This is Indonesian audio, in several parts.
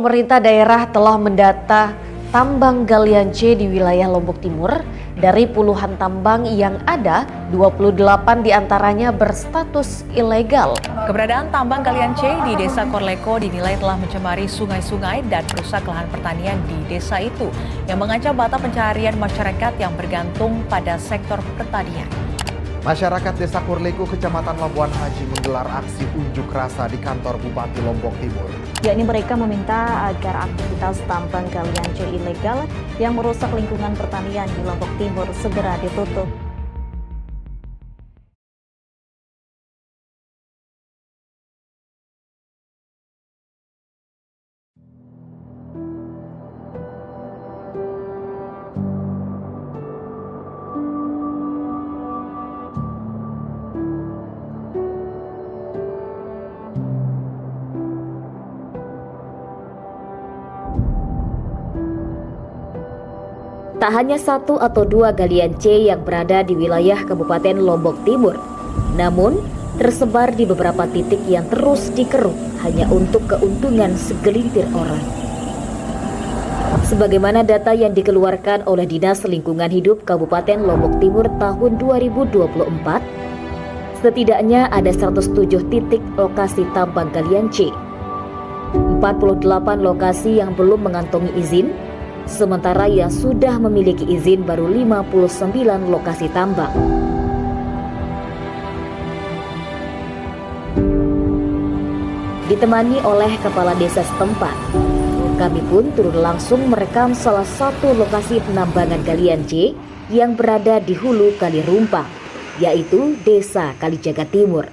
Pemerintah daerah telah mendata tambang galian C di wilayah Lombok Timur. Dari puluhan tambang yang ada, 28 diantaranya berstatus ilegal. Keberadaan tambang galian C di Desa Korleko dinilai telah mencemari sungai-sungai dan merusak lahan pertanian di desa itu, yang mengancam mata pencaharian masyarakat yang bergantung pada sektor pertanian. Masyarakat Desa Korleko, Kecamatan Labuan Haji menggelar aksi unjuk rasa di kantor Bupati Lombok Timur. Yakni mereka meminta agar aktivitas tambang galian C ilegal yang merusak lingkungan pertanian di Lombok Timur segera ditutup. Tak hanya satu atau dua galian C yang berada di wilayah Kabupaten Lombok Timur, namun tersebar di beberapa titik yang terus dikeruk hanya untuk keuntungan segelintir orang. Sebagaimana data yang dikeluarkan oleh Dinas Lingkungan Hidup Kabupaten Lombok Timur tahun 2024, setidaknya ada 107 titik lokasi tambang galian C. 48 lokasi yang belum mengantongi izin, sementara yang sudah memiliki izin baru 59 lokasi tambang. Ditemani oleh kepala desa setempat, kami pun turun langsung merekam salah satu lokasi penambangan galian C yang berada di hulu Kali Rumpang, yaitu Desa Kalijaga Timur.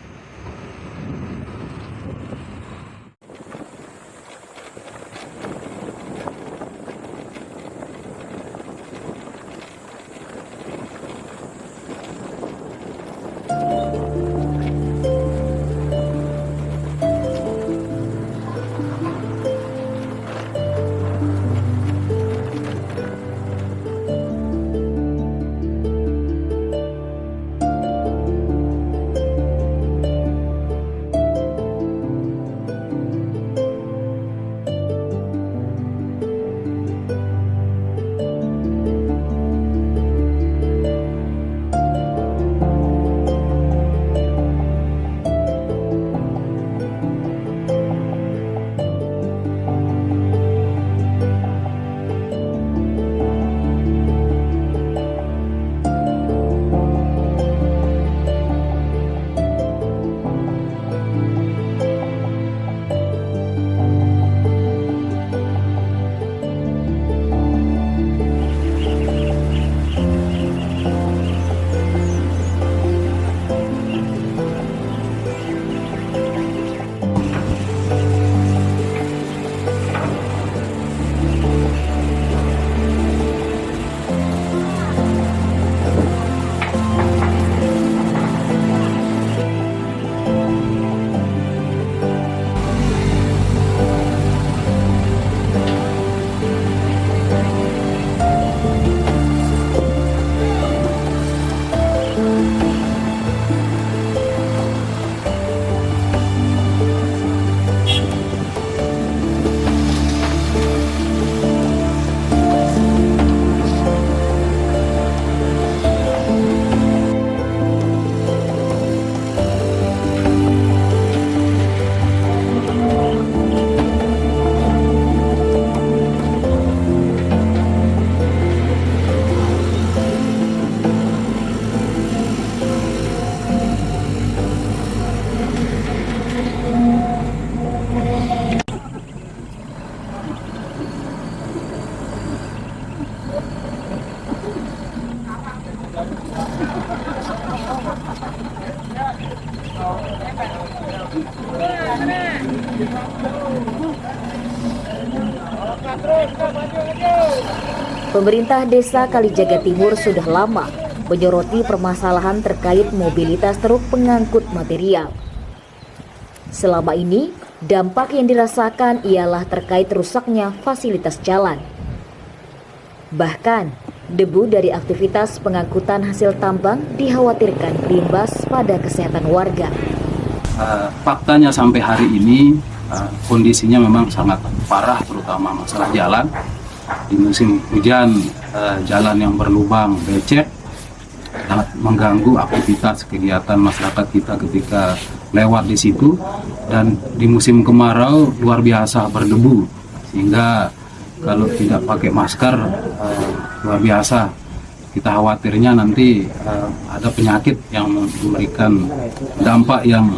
Pemerintah Desa Kalijaga Timur sudah lama menyoroti permasalahan terkait mobilitas truk pengangkut material. Selama ini, dampak yang dirasakan ialah terkait rusaknya fasilitas jalan. Bahkan, debu dari aktivitas pengangkutan hasil tambang dikhawatirkan berimbas pada kesehatan warga. Faktanya sampai hari ini kondisinya memang sangat parah, terutama masalah jalan. Di musim hujan, jalan yang berlubang, becek, sangat mengganggu aktivitas kegiatan masyarakat kita ketika lewat di situ. Dan di musim kemarau luar biasa berdebu, sehingga kalau tidak pakai masker luar biasa. Kita khawatirnya nanti ada penyakit yang memberikan dampak yang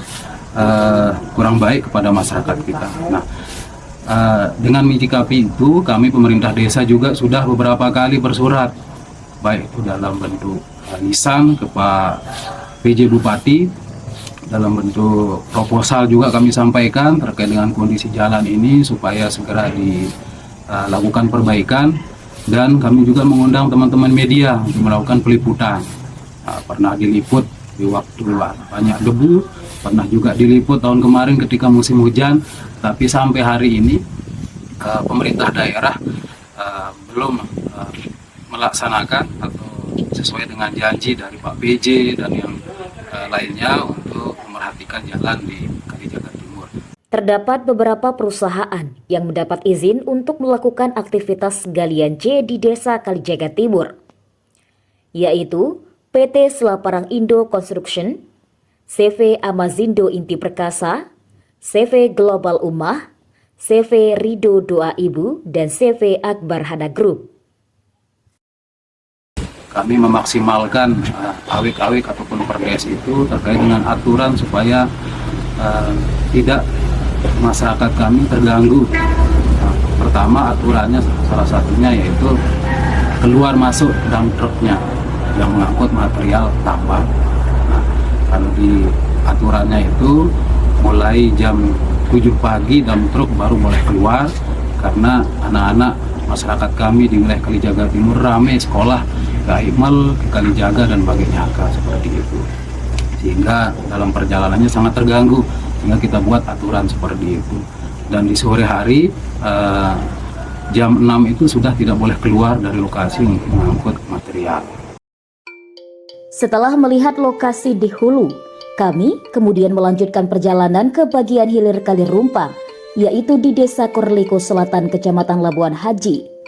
kurang baik kepada masyarakat kita. Nah, dengan menyikapi itu, kami pemerintah desa juga sudah beberapa kali bersurat, baik itu dalam bentuk lisan ke Pak PJ Bupati, dalam bentuk proposal juga kami sampaikan terkait dengan kondisi jalan ini supaya segera dilakukan perbaikan, dan kami juga mengundang teman-teman media untuk melakukan peliputan. Pernah diliput di waktu banyak debu, pernah juga diliput tahun kemarin ketika musim hujan. Tapi sampai hari ini pemerintah daerah belum melaksanakan atau sesuai dengan janji dari Pak PJ dan yang lainnya untuk memerhatikan jalan di Kalijaga Timur. Terdapat beberapa perusahaan yang mendapat izin untuk melakukan aktivitas galian C di Desa Kalijaga Timur, yaitu PT Selaparang Indo Construction, CV Amazindo Inti Perkasa, CV Global Ummah, CV Rido Doa Ibu, dan CV Akbar Hana Group. Kami memaksimalkan awik-awik ataupun perdes itu terkait dengan aturan supaya tidak masyarakat kami terganggu. Pertama, aturannya salah satunya yaitu keluar masuk dump truknya yang mengangkut material tambang. Nah, kalau di aturannya itu mulai jam 7 pagi dump truk baru boleh keluar, karena anak-anak masyarakat kami di wilayah Kalijaga Timur ramai sekolah ke Aimal, ke Kalijaga dan Bagainyaka seperti itu, sehingga dalam perjalanannya sangat terganggu, sehingga kita buat aturan seperti itu. Dan di sore hari jam 6 itu sudah tidak boleh keluar dari lokasi untuk mengangkut material. Setelah melihat lokasi di hulu, kami kemudian melanjutkan perjalanan ke bagian hilir Kali Rumpang, yaitu di Desa Korleko Selatan, Kecamatan Labuan Haji.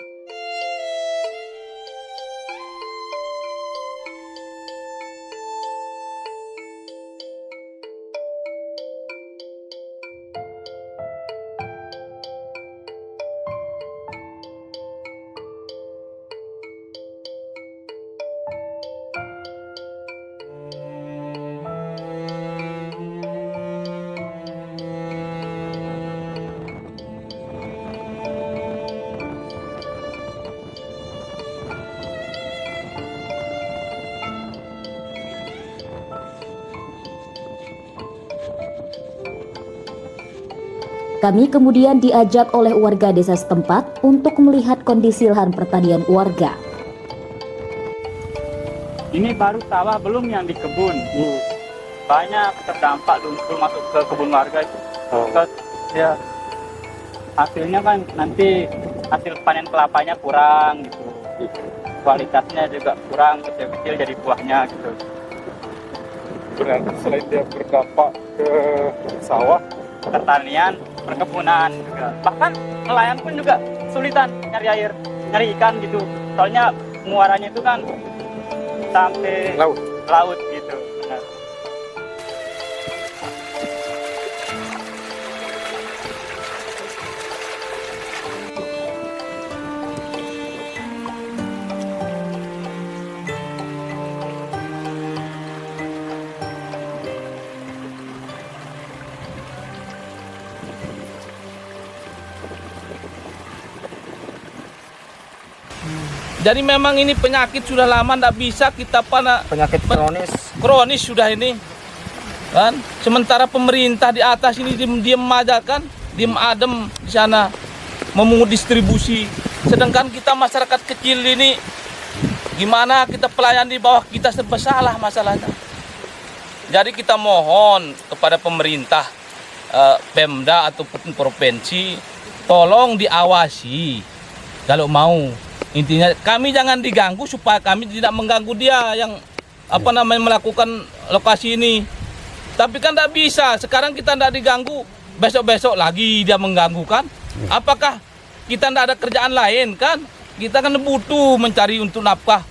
Kami kemudian diajak oleh warga desa setempat untuk melihat kondisi lahan pertanian warga. Ini baru sawah, belum yang di kebun. Banyak terdampak lumpur masuk ke kebun warga itu. Terus ya hasilnya kan nanti hasil panen kelapanya kurang gitu. Kualitasnya juga kurang, kecil-kecil jadi buahnya gitu. Berarti selain dia berdampak ke sawah, Pertanian, perkebunan juga. Bahkan nelayan pun juga kesulitan nyari air, nyari ikan gitu. Soalnya muaranya itu kan sampai laut gitu. Benar. Jadi memang ini penyakit sudah lama, tidak bisa kita penyakit kronis sudah ini kan. Sementara pemerintah di atas ini diem aja kan, diem adem di sana memungut distribusi. Sedangkan kita masyarakat kecil ini gimana kita pelayan di bawah kita serba salah masalahnya. Jadi kita mohon kepada pemerintah, Pemda ataupun provinsi, tolong diawasi kalau mau. Intinya kami jangan diganggu supaya kami tidak mengganggu dia yang melakukan lokasi ini. Tapi kan tidak bisa, sekarang kita tidak diganggu, besok-besok lagi dia mengganggu kan? Apakah kita tidak ada kerjaan lain kan? Kita kan butuh mencari untuk nafkah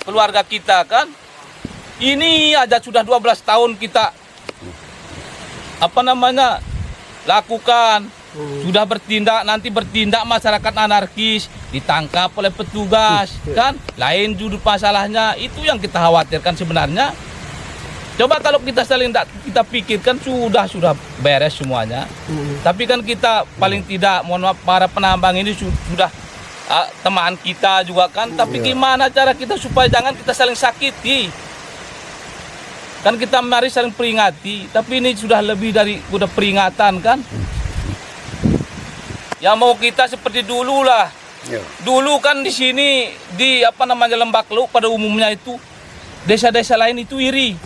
keluarga kita kan? Ini aja sudah 12 tahun kita lakukan, sudah bertindak masyarakat anarkis, ditangkap oleh petugas kan? Lain judul masalahnya, itu yang kita khawatirkan sebenarnya. Coba kalau kita saling kita pikirkan sudah beres semuanya. Tapi kan kita paling tidak, mohon maaf, para penambang ini sudah teman kita juga kan. Tapi gimana cara kita supaya jangan kita saling sakiti? Kan kita mari saling peringati, tapi ini sudah lebih dari udah peringatan kan. Ya mau kita seperti dulu lah. Dulu kan di sini di Lembak Luk pada umumnya itu desa-desa lain itu iri.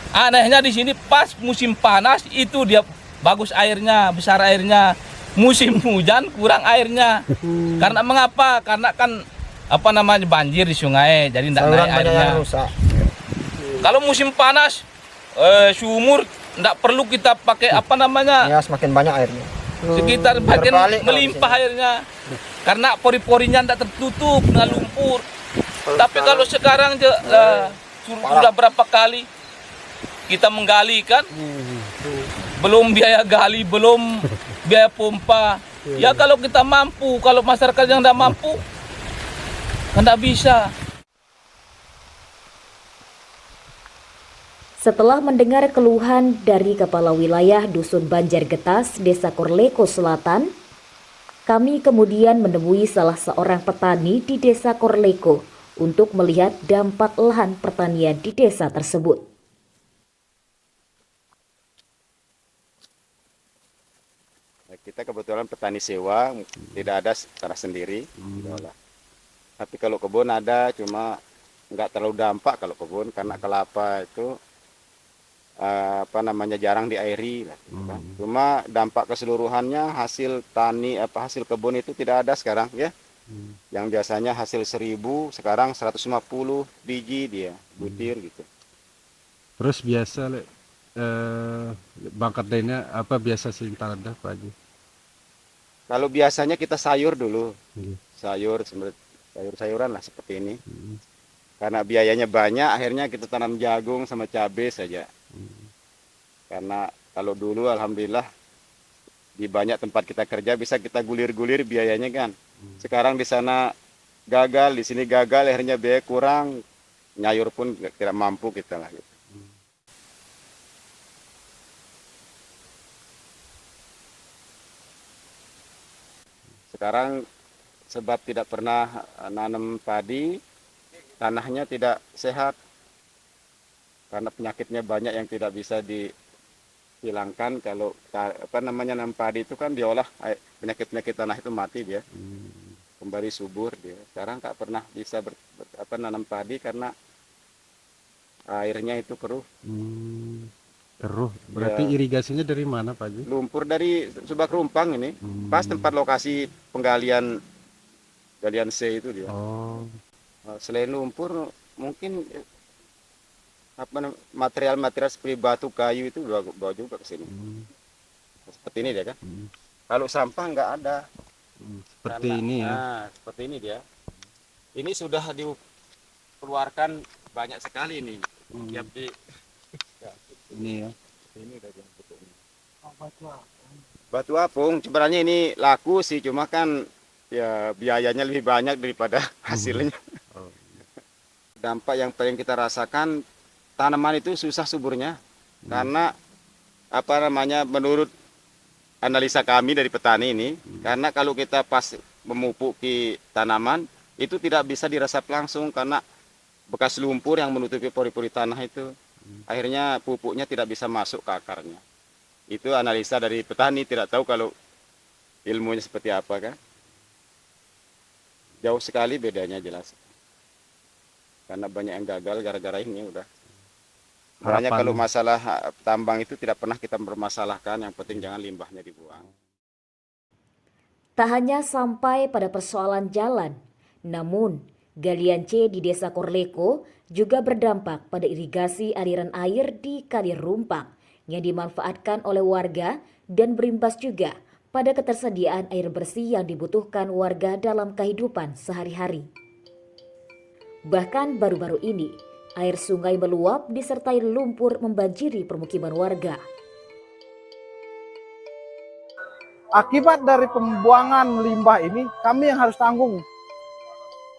Anehnya di sini pas musim panas itu dia bagus airnya, besar airnya. Musim hujan kurang airnya. Karena mengapa? Karena kan banjir di sungai, jadi tidak naik airnya. Kalau musim panas sumur tidak perlu kita pakai Ya, semakin banyak airnya. Sekitar bagian melimpah airnya. Karena pori-porinya tidak tertutup dengan lumpur. Tapi kalau sekarang sudah berapa kali kita menggali kan? Belum biaya gali, belum biaya pompa. Ya kalau kita mampu, kalau masyarakat yang tidak mampu, tidak bisa. Setelah mendengar keluhan dari Kepala Wilayah Dusun Banjargetas, Desa Korleko Selatan, kami kemudian menemui salah seorang petani di Desa Korleko untuk melihat dampak lahan pertanian di desa tersebut. Kita kebetulan petani sewa, tidak ada secara sendiri. Tapi kalau kebun ada, cuma nggak terlalu dampak kalau kebun, karena kelapa itu jarang diairi lah, gitu kan. Cuma dampak keseluruhannya hasil hasil kebun itu tidak ada sekarang ya. Yang biasanya hasil 1000 sekarang 150 biji dia butir gitu. Terus biasa bangkat lainnya apa biasa sering ada Pak Haji? Kalau biasanya kita sayur dulu. Sayur-sayuran lah seperti ini. Karena biayanya banyak, akhirnya kita tanam jagung sama cabai saja. Karena kalau dulu alhamdulillah di banyak tempat kita kerja bisa kita gulir-gulir biayanya kan. Sekarang di sana gagal, di sini gagal, akhirnya biaya kurang, nyayur pun tidak mampu kita lah. Gitu. Sekarang sebab tidak pernah nanam padi, tanahnya tidak sehat. Karena penyakitnya banyak yang tidak bisa dihilangkan. Kalau nanam padi itu kan diolah, penyakit-penyakit tanah itu mati dia, kembali subur dia. Sekarang tak pernah bisa nanam padi karena airnya itu keruh. Keruh, berarti ya. Irigasinya dari mana Pak Haji? Lumpur dari Subak Rumpang ini, pas tempat lokasi penggalian C itu dia. Selain lumpur mungkin material-material seperti batu kayu itu bawa juga ke sini. Seperti ini dia kan. Kalau sampah nggak ada. Seperti ini ya. Nah, seperti ini dia. Ini sudah dikeluarkan banyak sekali ini. Ini ya. Ini udah batu apung. Sebenarnya ini laku sih, cuma kan ya biayanya lebih banyak daripada hasilnya. Dampak yang paling kita rasakan, tanaman itu susah suburnya. Karena menurut analisa kami dari petani ini, karena kalau kita pas memupuki tanaman itu tidak bisa diresap langsung karena bekas lumpur yang menutupi pori-pori tanah itu. Akhirnya pupuknya tidak bisa masuk ke akarnya. Itu analisa dari petani, tidak tahu kalau ilmunya seperti apa kan. Jauh sekali bedanya jelas. Karena banyak yang gagal gara-gara ini udah. Makanya kalau masalah tambang itu tidak pernah kita bermasalahkan, yang penting jangan limbahnya dibuang. Tak hanya sampai pada persoalan jalan, namun galian C di Desa Korleko juga berdampak pada irigasi aliran air di Kali Rumpang yang dimanfaatkan oleh warga dan berimbas juga pada ketersediaan air bersih yang dibutuhkan warga dalam kehidupan sehari-hari. Bahkan baru-baru ini, air sungai meluap disertai lumpur membanjiri permukiman warga. Akibat dari pembuangan limbah ini, kami yang harus tanggung.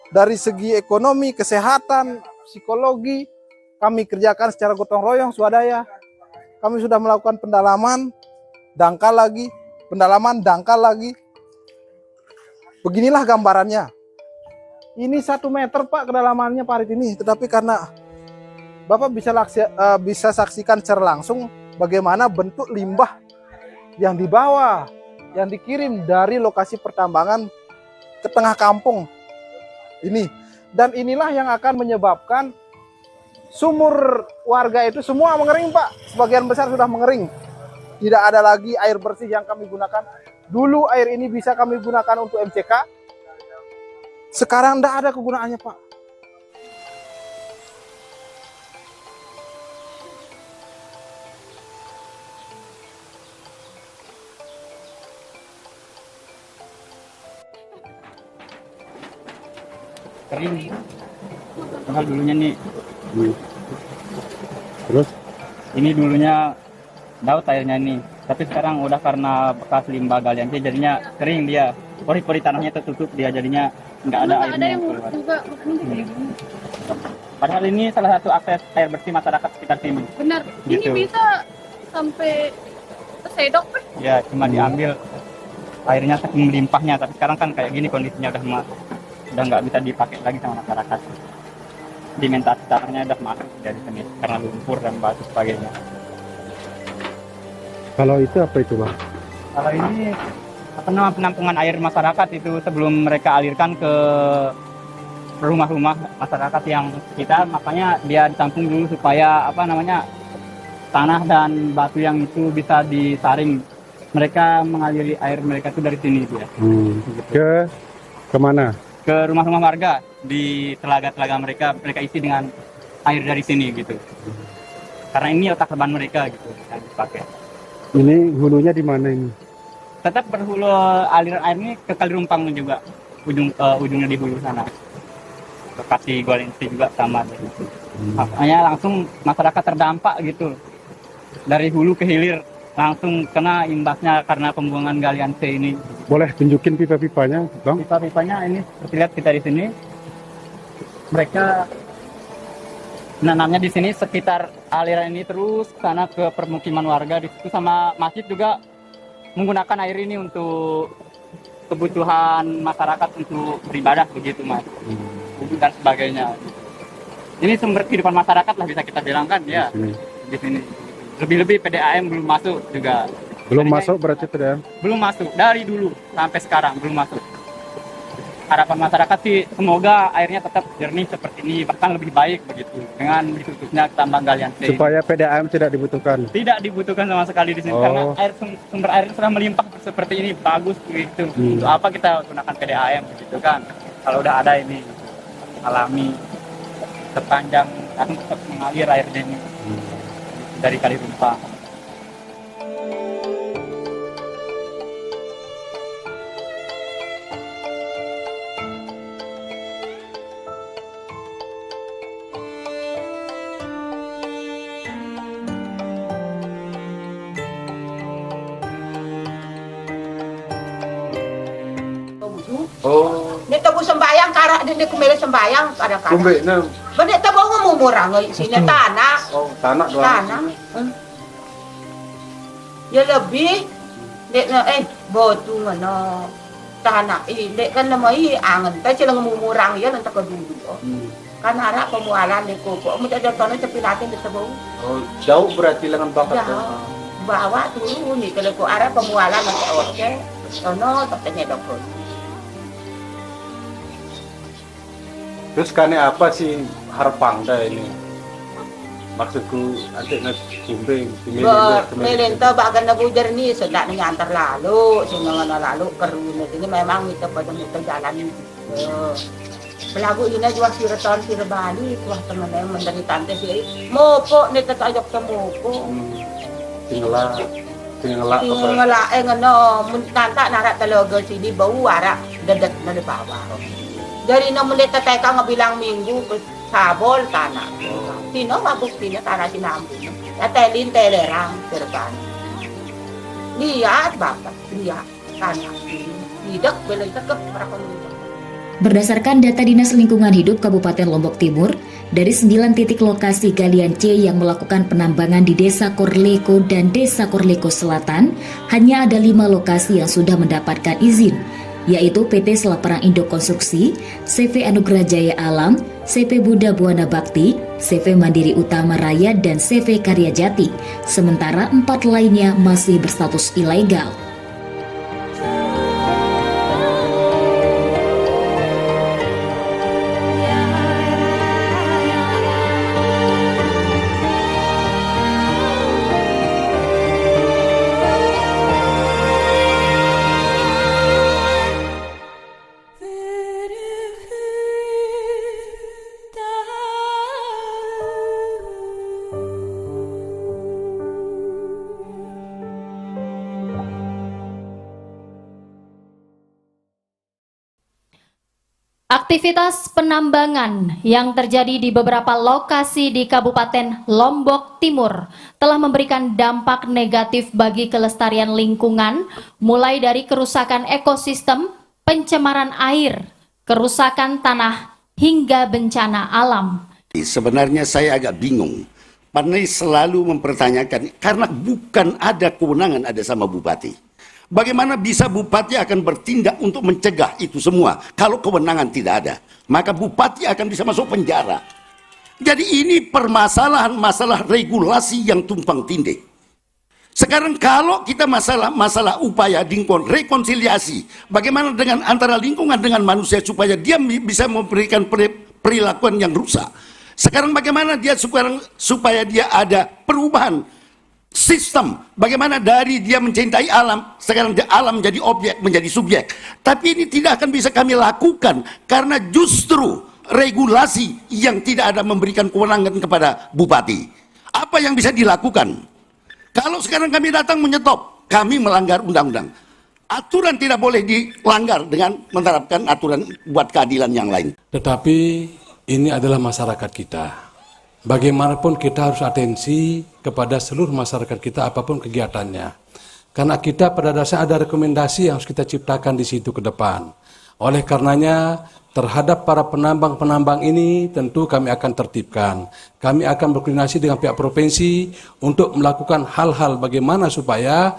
Dari segi ekonomi, kesehatan, psikologi, kami kerjakan secara gotong royong, swadaya. Kami sudah melakukan pendalaman, dangkal lagi. Beginilah gambarannya. Ini 1 meter Pak kedalamannya parit ini. Tetapi karena Bapak bisa saksikan secara langsung bagaimana bentuk limbah yang dibawa, yang dikirim dari lokasi pertambangan ke tengah kampung ini. Dan inilah yang akan menyebabkan sumur warga itu semua mengering Pak. Sebagian besar sudah mengering. Tidak ada lagi air bersih yang kami gunakan. Dulu air ini bisa kami gunakan untuk MCK. Sekarang tidak ada kegunaannya Pak. Kering. Padahal dulunya nih. Terus? Ini dulunya laut airnya nih, tapi sekarang udah karena bekas limbah galian C jadinya kering dia, pori-pori tanahnya tertutup dia jadinya nggak ada airnya yang keluar. Padahal ini salah satu akses air bersih masyarakat sekitar sini. Benar, Gitu. ini bisa sampai tersedok. Ya cuma diambil airnya saking melimpahnya, tapi sekarang kan kayak gini kondisinya udah nggak bisa dipakai lagi sama masyarakat. Sedimentasi tanahnya udah masuk dari sini karena lumpur dan batu sebagainya. Kalau itu apa itu Bang? Kalau ini penampungan air masyarakat itu sebelum mereka alirkan ke rumah-rumah masyarakat yang sekitar, makanya dia ditampung dulu supaya tanah dan batu yang itu bisa disaring. Mereka mengaliri air mereka itu dari sini dia. Ke kemana? Ke rumah-rumah warga di telaga-telaga mereka isi dengan air dari sini gitu. Karena ini otak reban mereka gitu yang dipakai. Ini hulunya di mana ini? Tetap berhulu aliran air ini ke Kali Rumpang juga, ujungnya di hulu sana. Lokasi Golensi juga sama. Makanya langsung masyarakat terdampak gitu. Dari hulu ke hilir langsung kena imbasnya karena pembuangan galian C ini. Boleh tunjukin pipa-pipanya, Bang? Pipa-pipanya ini seperti lihat kita di sini. Mereka nanamnya di sini sekitar aliran ini terus sana ke permukiman warga di situ, sama masjid juga menggunakan air ini untuk kebutuhan masyarakat untuk beribadah begitu Mas. Dan sebagainya. Ini sumber kehidupan masyarakat lah bisa kita bilang kan ya. Di sini. Lebih-lebih PDAM belum masuk juga. Belum masuk berarti PDAM? Belum masuk dari dulu sampai sekarang belum masuk. Harapan masyarakat sih semoga airnya tetap jernih seperti ini, bahkan lebih baik begitu dengan ditutupnya tambang galian C. Supaya PDAM tidak dibutuhkan? Tidak dibutuhkan sama sekali di sini karena sumber air sudah melimpah seperti ini, bagus begitu. Untuk apa kita gunakan PDAM begitu kan? Kalau udah ada ini alami sepanjang akan tetap mengalir airnya ini dari Kali Rumpang. Nek tabu sembayang karak dia kemele sembayang kadang-kadang. Kumbe na. Benek tabu ngomong sini tanah. Oh, tanah doang. Tanah. Ya lebih nek botu ngono. Tanah nek kan namai angen ta sila ngomong ya nanti kedulu. Kan harap pemualan nek kok mu ada tanah cepilatin di tabu. Oh, jauh berarti lengan bakat. Bawa tuh nih kalau ko arah pemualan nanti oke. Sono tatanya dokter. Terus kane apa sih Harpangda ini? Maksudku adik nak kumbing, melenta bagan na bujar ni sudah ni antar lalu, sinangan lalu keruna ini memang kita pada kita jalan. Pelagu ini jual siraton sirabali, wah teman yang menderita tante sih. Mopo ni ketajok sa mopo. Tinggal Tingelak apa? Tingelak ngono mun nantak narak Teloga sini bau warak dedet dari bawah. Dari no menit teteka ngebilang minggu ke sabol tanah. Sino mabuk sini tanah sinambung. Ya telin telerang terkan. Lihat bapak, lihat tanah ini. Hidup belum tekep perakon. Berdasarkan data Dinas Lingkungan Hidup Kabupaten Lombok Timur, dari 9 titik lokasi galian C yang melakukan penambangan di Desa Korleko dan Desa Korleko Selatan, hanya ada 5 lokasi yang sudah mendapatkan izin, yaitu PT Selaparang Indo Konstruksi, CV Anugerah Jaya Alam, CV Buddha Buana Bakti, CV Mandiri Utama Raya, dan CV Karya Jati. Sementara 4 lainnya masih berstatus ilegal. Aktivitas penambangan yang terjadi di beberapa lokasi di Kabupaten Lombok Timur telah memberikan dampak negatif bagi kelestarian lingkungan, mulai dari kerusakan ekosistem, pencemaran air, kerusakan tanah, hingga bencana alam. Sebenarnya saya agak bingung. Pandai selalu mempertanyakan, karena bukan ada kewenangan ada sama bupati. Bagaimana bisa bupati akan bertindak untuk mencegah itu semua kalau kewenangan tidak ada? Maka bupati akan bisa masuk penjara. Jadi ini masalah regulasi yang tumpang tindih. Sekarang kalau kita masalah upaya lingkungan rekonsiliasi, bagaimana dengan antara lingkungan dengan manusia supaya dia bisa memberikan perilakuan yang rusak. Sekarang bagaimana dia supaya dia ada perubahan sistem, bagaimana dari dia mencintai alam, sekarang dia alam menjadi objek, menjadi subjek. Tapi ini tidak akan bisa kami lakukan karena justru regulasi yang tidak ada memberikan kewenangan kepada bupati. Apa yang bisa dilakukan? Kalau sekarang kami datang menyetop, kami melanggar undang-undang. Aturan tidak boleh dilanggar dengan menerapkan aturan buat keadilan yang lain. Tetapi ini adalah masyarakat kita. Bagaimanapun kita harus atensi kepada seluruh masyarakat kita apapun kegiatannya. Karena kita pada dasarnya ada rekomendasi yang harus kita ciptakan di situ ke depan. Oleh karenanya terhadap para penambang-penambang ini tentu kami akan tertibkan. Kami akan berkoordinasi dengan pihak provinsi untuk melakukan hal-hal bagaimana supaya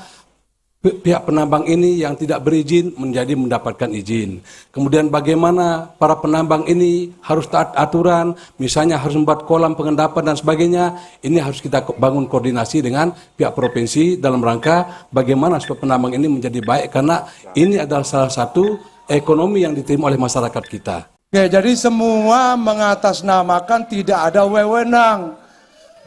pihak penambang ini yang tidak berizin menjadi mendapatkan izin. Kemudian bagaimana para penambang ini harus taat aturan, misalnya harus membuat kolam pengendapan dan sebagainya. Ini harus kita bangun koordinasi dengan pihak provinsi dalam rangka bagaimana supaya penambang ini menjadi baik, karena ini adalah salah satu ekonomi yang diterima oleh masyarakat kita. Oke, jadi semua mengatasnamakan tidak ada wewenang.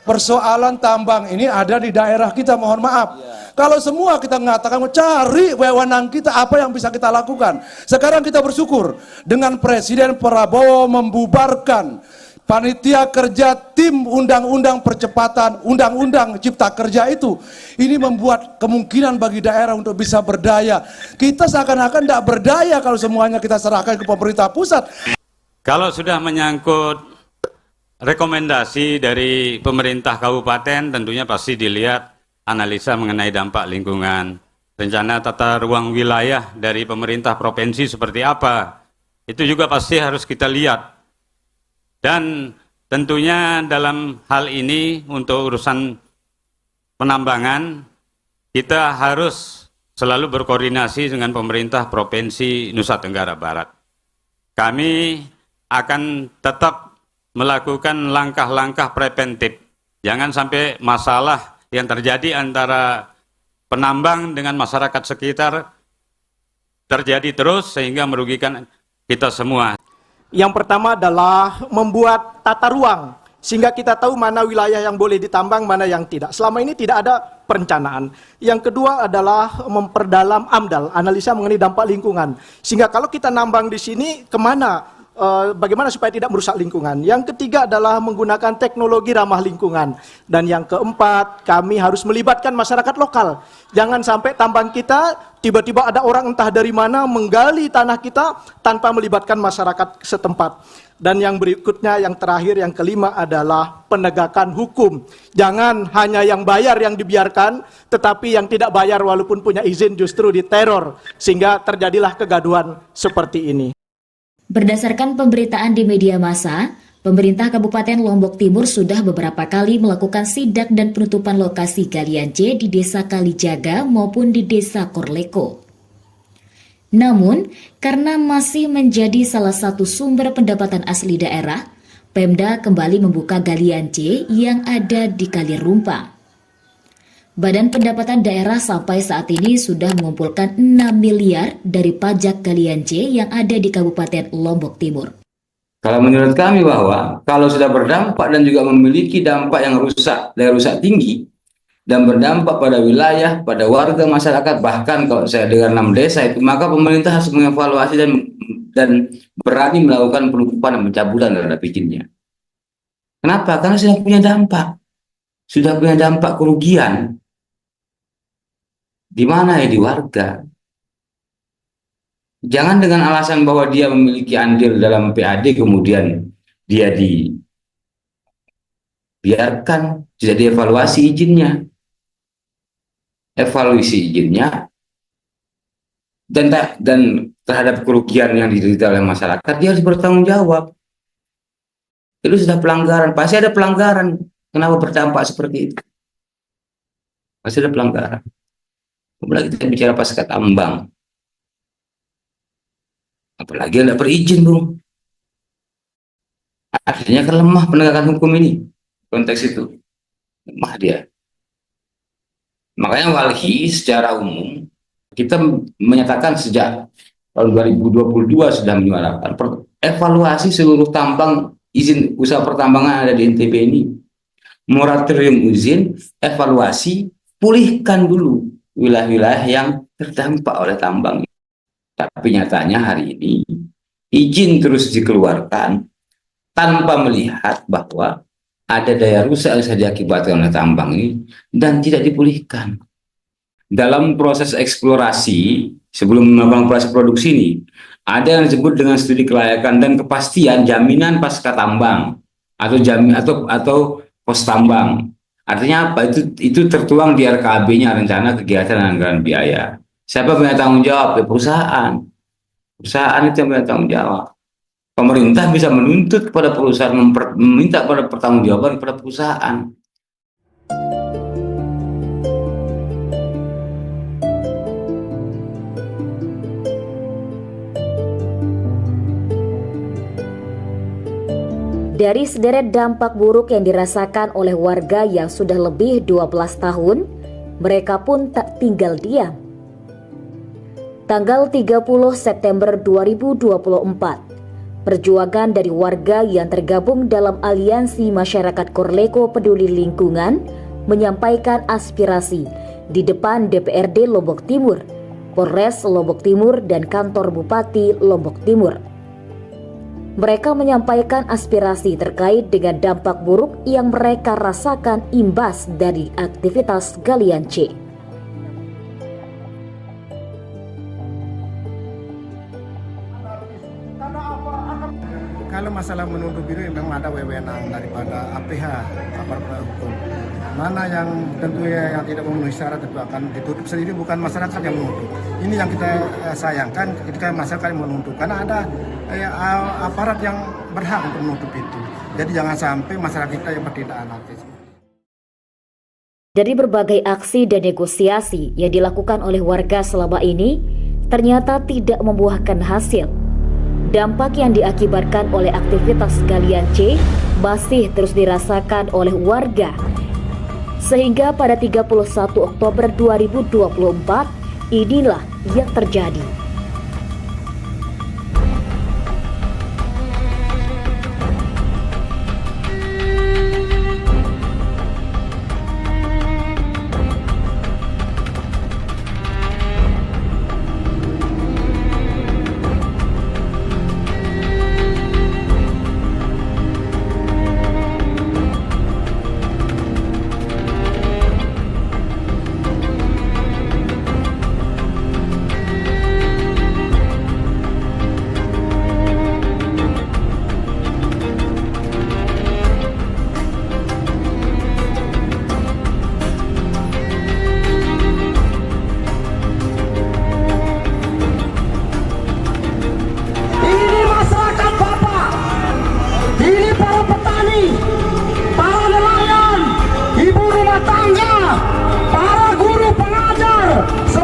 Persoalan tambang ini ada di daerah kita, mohon maaf. Kalau semua kita mengatakan cari wewenang kita, apa yang bisa kita lakukan. Sekarang kita bersyukur dengan Presiden Prabowo membubarkan panitia kerja tim undang-undang percepatan undang-undang cipta kerja itu. Ini membuat kemungkinan bagi daerah untuk bisa berdaya. Kita seakan-akan tidak berdaya kalau semuanya kita serahkan ke pemerintah pusat. Kalau sudah menyangkut rekomendasi dari pemerintah kabupaten, tentunya pasti dilihat analisa mengenai dampak lingkungan, rencana tata ruang wilayah dari pemerintah provinsi seperti apa, itu juga pasti harus kita lihat. Dan tentunya dalam hal ini untuk urusan penambangan, kita harus selalu berkoordinasi dengan pemerintah Provinsi Nusa Tenggara Barat. Kami akan tetap melakukan langkah-langkah preventif. Jangan sampai masalah yang terjadi antara penambang dengan masyarakat sekitar terjadi terus sehingga merugikan kita semua. Yang pertama adalah membuat tata ruang sehingga kita tahu mana wilayah yang boleh ditambang, mana yang tidak. Selama ini tidak ada perencanaan. Yang kedua adalah memperdalam AMDAL, analisa mengenai dampak lingkungan. Sehingga kalau kita nambang di sini, kemana bagaimana supaya tidak merusak lingkungan. Yang ketiga adalah menggunakan teknologi ramah lingkungan. Dan yang keempat, kami harus melibatkan masyarakat lokal. Jangan sampai tambang kita tiba-tiba ada orang entah dari mana menggali tanah kita tanpa melibatkan masyarakat setempat. Dan yang berikutnya, yang terakhir, yang kelima adalah penegakan hukum. Jangan hanya yang bayar yang dibiarkan, tetapi yang tidak bayar walaupun punya izin justru diteror, sehingga terjadilah kegaduhan seperti ini. Berdasarkan pemberitaan di media massa, pemerintah Kabupaten Lombok Timur sudah beberapa kali melakukan sidak dan penutupan lokasi galian C di Desa Kalijaga maupun di Desa Korleko. Namun, karena masih menjadi salah satu sumber pendapatan asli daerah, Pemda kembali membuka galian C yang ada di Kali Rumpang. Badan Pendapatan Daerah sampai saat ini sudah mengumpulkan 6 miliar dari pajak galian C yang ada di Kabupaten Lombok Timur. Kalau menurut kami bahwa kalau sudah berdampak dan juga memiliki dampak yang rusak, daya rusak tinggi, dan berdampak pada wilayah, pada warga masyarakat, bahkan kalau saya dengar 6 desa itu, maka pemerintah harus mengevaluasi dan berani melakukan penutupan dan pencabutan terhadap izinnya. Kenapa? Karena sudah punya dampak kerugian. Di mana ya? Di warga. Jangan dengan alasan bahwa dia memiliki andil dalam PAD kemudian dia dibiarkan, tidak dievaluasi izinnya. Evaluasi izinnya dan terhadap kerugian yang diderita oleh masyarakat, dia harus bertanggung jawab. Itu sudah pelanggaran, pasti ada pelanggaran. Kenapa berdampak seperti itu? Pasti ada pelanggaran. Kemudian kita bicara pasca tambang, apalagi ada berizin, bro. Artinya kan lemah penegakan hukum ini, konteks itu lemah dia. Makanya Walhi secara umum kita menyatakan sejak tahun 2022 sudah menyuarakan evaluasi seluruh tambang izin usaha pertambangan ada di NTB ini, moratorium izin, evaluasi, pulihkan dulu wilayah-wilayah yang terdampak oleh tambang. Tapi nyatanya hari ini izin terus dikeluarkan tanpa melihat bahwa ada daya rusak yang bisa diakibatkan oleh tambang ini dan tidak dipulihkan. Dalam proses eksplorasi sebelum melakukan proses produksi ini, ada yang disebut dengan studi kelayakan dan kepastian jaminan pasca tambang atau pos tambang. Artinya apa? Itu tertuang di RKAB-nya, rencana kegiatan dan anggaran biaya. Siapa punya tanggung jawab? Ya, perusahaan. Perusahaan itu yang punya tanggung jawab. Pemerintah bisa menuntut kepada perusahaan, meminta pada pertanggungjawaban kepada perusahaan. Dari sederet dampak buruk yang dirasakan oleh warga yang sudah lebih 12 tahun, mereka pun tak tinggal diam. Tanggal 30 September 2024, perjuangan dari warga yang tergabung dalam Aliansi Masyarakat Korleko Peduli Lingkungan menyampaikan aspirasi di depan DPRD Lombok Timur, Polres Lombok Timur, dan kantor Bupati Lombok Timur. Mereka menyampaikan aspirasi terkait dengan dampak buruk yang mereka rasakan imbas dari aktivitas galian C. Kalau masalah menuduh biru memang ada wewenang daripada APH, aparat hukum. Mana yang tentunya yang tidak memenuhi syarat tentu akan ditutup sendiri, bukan masyarakat yang menuntut. Ini yang kita sayangkan ketika masyarakat yang menuntut, karena ada aparat yang berhak untuk menutup itu. Jadi jangan sampai masyarakat kita yang bertindak anarkis. Dari berbagai aksi dan negosiasi yang dilakukan oleh warga selama ini, ternyata tidak membuahkan hasil. Dampak yang diakibatkan oleh aktivitas galian C masih terus dirasakan oleh warga. Sehingga pada 31 Oktober 2024, inilah yang terjadi.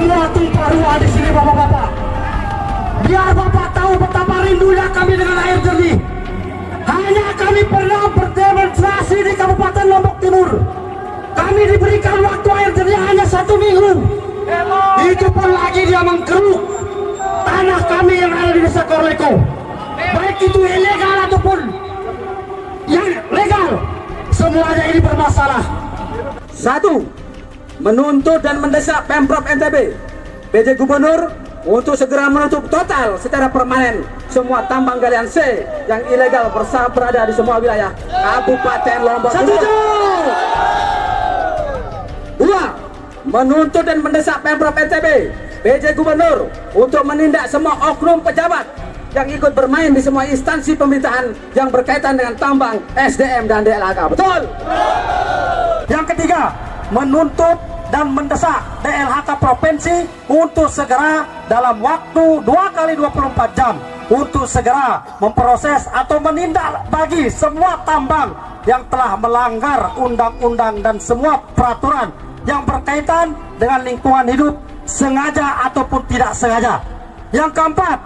semua tumpah ruah di sini bapak-bapak. Biar bapak tahu betapa rindunya kami dengan air jernih. Hanya kami pernah berdemonstrasi di Kabupaten Lombok Timur. Kami diberikan waktu air jernih hanya 1 minggu. Itu pun lagi dia mengkeruk tanah kami yang ada di Desa Korleko. Baik itu ilegal ataupun yang legal, semuanya ini bermasalah. 1. Menuntut dan mendesak Pemprov NTB, PJ Gubernur untuk segera menutup total secara permanen semua tambang galian C yang ilegal berada di semua wilayah Kabupaten Lombok Timur. 2. Menuntut dan mendesak Pemprov NTB, PJ Gubernur untuk menindak semua oknum pejabat yang ikut bermain di semua instansi pemerintahan yang berkaitan dengan tambang, SDM dan DLHK. Betul? Yang ketiga, menuntut dan mendesak DLHK Provinsi untuk segera dalam waktu 2x24 jam untuk segera memproses atau menindak bagi semua tambang yang telah melanggar undang-undang dan semua peraturan yang berkaitan dengan lingkungan hidup sengaja ataupun tidak sengaja. Yang keempat,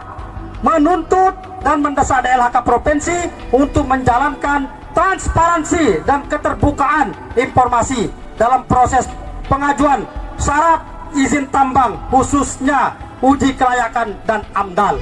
menuntut dan mendesak DLHK Provinsi untuk menjalankan transparansi dan keterbukaan informasi dalam proses pengajuan syarat izin tambang, khususnya uji kelayakan dan AMDAL.